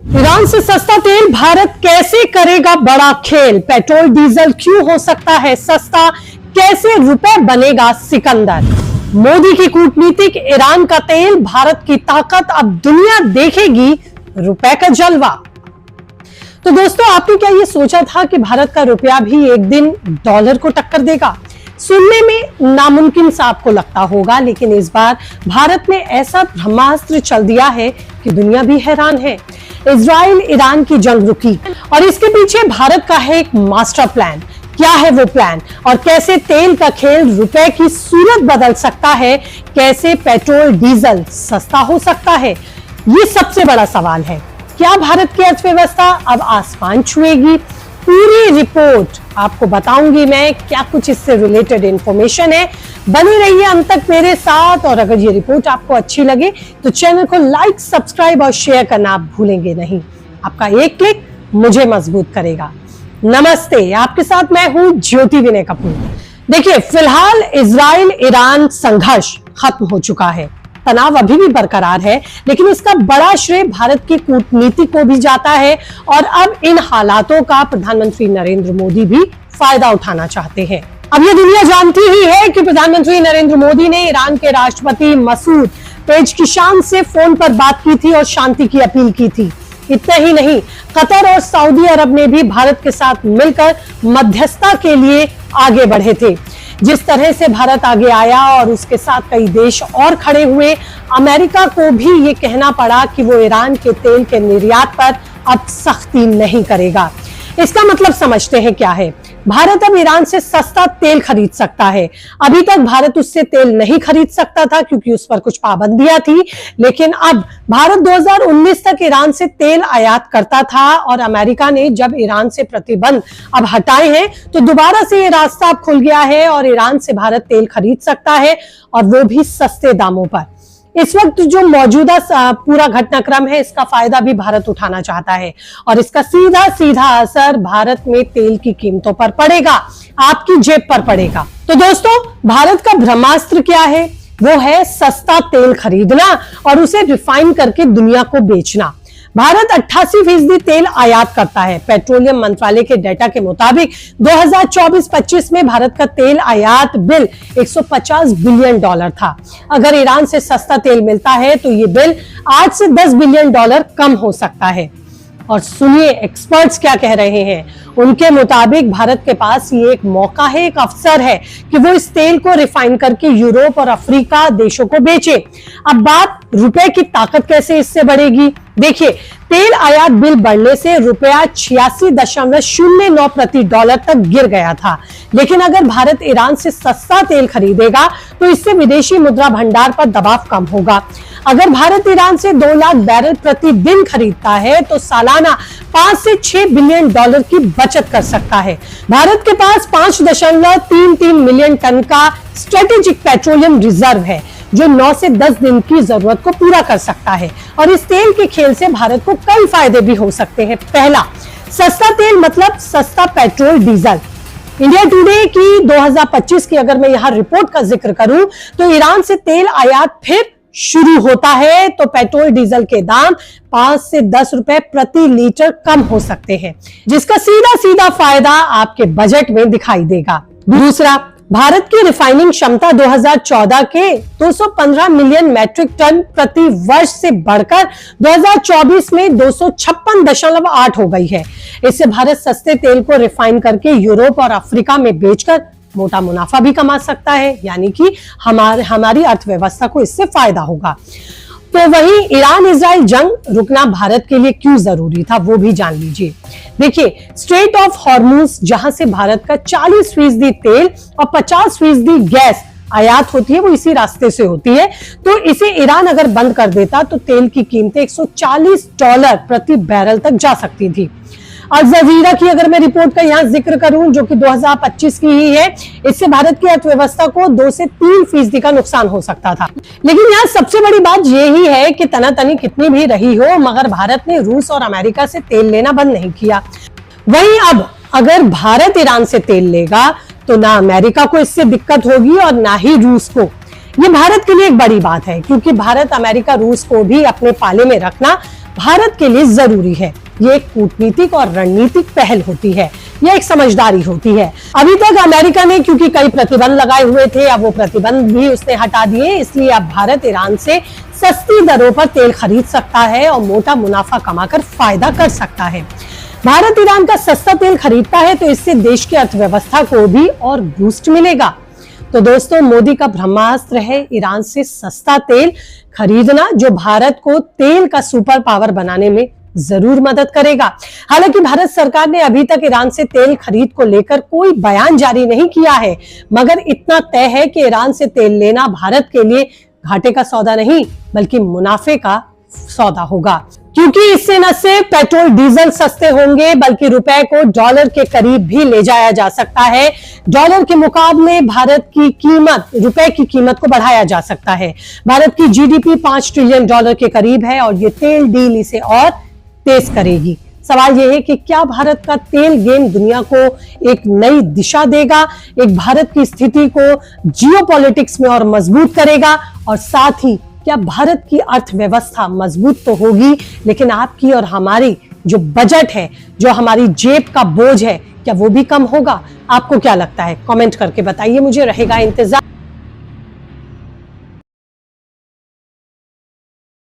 Iran से सस्ता तेल भारत कैसे करेगा बड़ा खेल। पेट्रोल डीजल क्यों हो सकता है सस्ता, कैसे रुपए बनेगा सिकंदर। मोदी की कूटनीतिक, ईरान का तेल, भारत की ताकत, अब दुनिया देखेगी रुपए का जलवा। तो दोस्तों, आपने क्या ये सोचा था कि भारत का रुपया भी एक दिन डॉलर को टक्कर देगा? सुनने में नामुमकिन सा आपको लगता होगा, लेकिन इस बार भारत ने ऐसा ब्रह्मास्त्र चल दिया है कि दुनिया भी हैरान है। इजराइल ईरान की जंग रुकी और इसके पीछे भारत का है एक मास्टर प्लान। क्या है वो प्लान और कैसे तेल का खेल रुपए की सूरत बदल सकता है, कैसे पेट्रोल डीजल सस्ता हो सकता है, ये सबसे बड़ा सवाल है। क्या भारत की अर्थव्यवस्था अब आसमान छुएगी? पूरी रिपोर्ट आपको बताऊंगी मैं। क्या कुछ इससे रिलेटेड इंफॉर्मेशन है, बनी रहिए अंत तक मेरे साथ। और अगर ये रिपोर्ट आपको अच्छी लगे तो चैनल को लाइक, सब्सक्राइब और शेयर करना आप भूलेंगे नहीं। आपका एक क्लिक मुझे मजबूत करेगा। नमस्ते, आपके साथ मैं हूं ज्योति विनय कपूर। देखिए, फिलहाल इजराइल ईरान संघर्ष खत्म हो चुका है। तनाव अभी भी बरकरार है, लेकिन इसका बड़ा श्रेय भारत की कूटनीति को भी जाता है। और अब इन हालातों का प्रधानमंत्री नरेंद्र मोदी भी फायदा उठाना चाहते हैं। अब ये दुनिया जानती ही है कि प्रधानमंत्री नरेंद्र मोदी ने ईरान के राष्ट्रपति मसूद पेजकिशान से फोन पर बात की थी और शांति की अपील की थी। इतना ही नहीं, कतर और सऊदी अरब ने भी भारत के साथ मिलकर मध्यस्थता के लिए आगे बढ़े थे। जिस तरह से भारत आगे आया और उसके साथ कई देश और खड़े हुए, अमेरिका को भी ये कहना पड़ा कि वो ईरान के तेल के निर्यात पर अब सख्ती नहीं करेगा। इसका मतलब समझते हैं क्या है? भारत अब ईरान से सस्ता तेल खरीद सकता है। अभी तक भारत उससे तेल नहीं खरीद सकता था क्योंकि उस पर कुछ पाबंदियां थी, लेकिन अब भारत 2019 तक ईरान से तेल आयात करता था और अमेरिका ने जब ईरान से प्रतिबंध अब हटाए हैं तो दोबारा से ये रास्ता अब खुल गया है और ईरान से भारत तेल खरीद सकता है, और वो भी सस्ते दामों पर। इस वक्त जो मौजूदा पूरा घटनाक्रम है, इसका फायदा भी भारत उठाना चाहता है और इसका सीधा सीधा असर भारत में तेल की कीमतों पर पड़ेगा, आपकी जेब पर पड़ेगा। तो दोस्तों, भारत का ब्रह्मास्त्र क्या है? वो है सस्ता तेल खरीदना और उसे रिफाइन करके दुनिया को बेचना। भारत 88% तेल आयात करता है। पेट्रोलियम मंत्रालय के डेटा के मुताबिक 2024-25 में भारत का तेल आयात बिल 150 बिलियन डॉलर था। अगर ईरान से सस्ता तेल मिलता है तो ये बिल 8 से 10 बिलियन डॉलर कम हो सकता है। और सुनिए एक्सपर्ट्स क्या कह रहे हैं। उनके मुताबिक भारत के पास ये एक मौका है, एक अवसर है कि वो इस तेल को रिफाइन करके यूरोप और अफ्रीका देशों को बेचे। अब बात रुपए की ताकत कैसे इससे बढ़ेगी। देखिए, तेल आयात बिल बढ़ने से रुपया 86.09 प्रति डॉलर तक गिर गया था, लेकिन अगर भारत ईरान से सस्ता तेल खरीदेगा तो इससे विदेशी मुद्रा भंडार पर दबाव कम होगा। अगर भारत ईरान से 2 लाख बैरल प्रति दिन खरीदता है तो सालाना 5 से 6 बिलियन डॉलर की बचत कर सकता है। भारत के पास 5.33 मिलियन टन का स्ट्रेटेजिक पेट्रोलियम रिजर्व है, जो 9 से 10 दिन की जरूरत को पूरा कर सकता है। और इस तेल के खेल से भारत को कई फायदे भी हो सकते हैं। पहला, सस्ता तेल मतलब सस्ता पेट्रोल डीजल। इंडिया टुडे की 2025 की अगर मैं यहाँ रिपोर्ट का जिक्र करूं तो ईरान से तेल आयात फिर शुरू होता है तो पेट्रोल डीजल के दाम 5 से 10 रुपए प्रति लीटर कम हो सकते हैं, जिसका सीधा सीधा फायदा आपके बजट में दिखाई देगा। दूसरा, भारत की रिफाइनिंग क्षमता 2014 के 215 मिलियन मैट्रिक टन प्रति वर्ष से बढ़कर 2024 में 256.8 हो गई है। इससे भारत सस्ते तेल को रिफाइन करके यूरोप और अफ्रीका में बेचकर मोटा मुनाफा भी कमा सकता है, यानी कि हमारी अर्थव्यवस्था को इससे फायदा होगा। तो वहीं ईरान इजराइल जंग रुकना भारत के लिए क्यों जरूरी था, वो भी जान लीजिए। देखिए, स्ट्रेट ऑफ हॉर्मुज, जहां से भारत का 40% तेल और 50% गैस आयात होती है, वो इसी रास्ते से होती है। तो इसे ईरान अगर बंद कर देता तो तेल की कीमतें $140 प्रति बैरल तक जा सकती थी। अल जजीरा की अगर मैं रिपोर्ट का यहाँ जिक्र करूं, जो कि 2025 की ही है, इससे भारत की अर्थव्यवस्था को 2 से 3% का नुकसान हो सकता था। लेकिन यहाँ सबसे बड़ी बात यही है कि तनातनी कितनी भी रही हो, मगर भारत ने रूस और अमेरिका से तेल लेना बंद नहीं किया। वहीं अब अगर भारत ईरान से तेल लेगा तो ना अमेरिका को इससे दिक्कत होगी और ना ही रूस को। ये भारत के लिए एक बड़ी बात है, क्योंकि भारत, अमेरिका, रूस को भी अपने पाले में रखना भारत के लिए जरूरी है। ये एक कूटनीतिक और रणनीतिक पहल होती है, यह एक समझदारी होती है। अभी तक अमेरिका ने क्योंकि कई प्रतिबंध लगाए हुए थे, अब वो प्रतिबंध भी उसने हटा दिए, इसलिए अब भारत ईरान से सस्ती दरों पर तेल खरीद सकता है और मोटा मुनाफा कमाकर फायदा कर सकता है। भारत ईरान का सस्ता तेल खरीदता है तो इससे देश की अर्थव्यवस्था को भी और बूस्ट मिलेगा। तो दोस्तों, मोदी का ब्रह्मास्त्र है ईरान से सस्ता तेल खरीदना, जो भारत को तेल का सुपर पावर बनाने में जरूर मदद करेगा। हालांकि भारत सरकार ने अभी तक ईरान से तेल खरीद को लेकर कोई बयान जारी नहीं किया है, मगर इतना तय है कि ईरान से तेल लेना भारत के लिए घाटे का सौदा नहीं बल्कि मुनाफे का सौदा होगा, क्योंकि इससे न सिर्फ पेट्रोल डीजल सस्ते होंगे बल्कि रुपए को डॉलर के करीब भी ले जाया जा सकता है। डॉलर के मुकाबले भारत की कीमत, रुपए की कीमत को बढ़ाया जा सकता है। भारत की जीडीपी $5 ट्रिलियन के करीब है और ये तेल डील इसे और तेज करेगी। सवाल यह है कि क्या भारत का तेल गेम दुनिया को एक नई दिशा देगा, एक भारत की स्थिति को जियोपॉलिटिक्स में और मजबूत करेगा, और साथ ही क्या भारत की अर्थव्यवस्था मजबूत तो होगी, लेकिन आपकी और हमारी जो बजट है, जो हमारी जेब का बोझ है, क्या वो भी कम होगा? आपको क्या लगता है? कमेंट करके बताइए, मुझे रहेगा इंतजार।